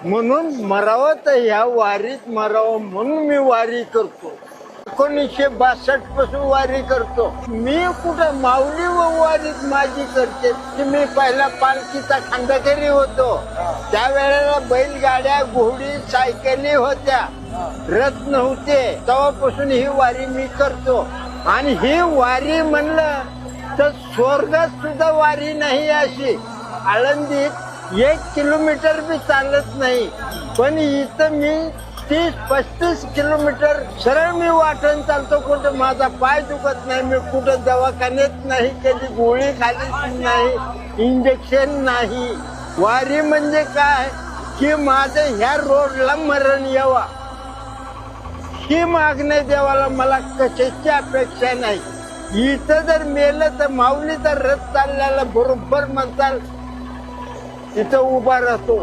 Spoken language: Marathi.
म्हणून मरावं तर ह्या वारीत मरावं म्हणून मी वारी करतो. 1962 पासून वारी करतो. मी कुठं माऊली व वारीत माझी करते की मी पहिला पालखीचा खंडकरी होतो. त्यावेळेला बैलगाड्या, घोडी, सायकली होत्या, रथ नव्हते. तेव्हापासून ही वारी मी करतो. आणि ही वारी म्हणलं तर स्वर्गात सुद्धा वारी नाही. अशी आळंदीत 1 किलोमीटर बी चालत नाही, पण इथं मी 30-35 किलोमीटर सरळ मी वाटण चालतो. कुठं माझा पाय दुखत नाही, मी कुठं दवाखान्यात नाही, कधी गोळी खाली नाही, इंजेक्शन नाही. वारी म्हणजे काय की माझं ह्या रोडला मरण यावा ही मागणी देवाला मला कशाची अपेक्षा नाही. इथं जर मेलं तर माऊलीचा रथ चालल्याला बरोबर म्हणताल इथं उभा राहतो.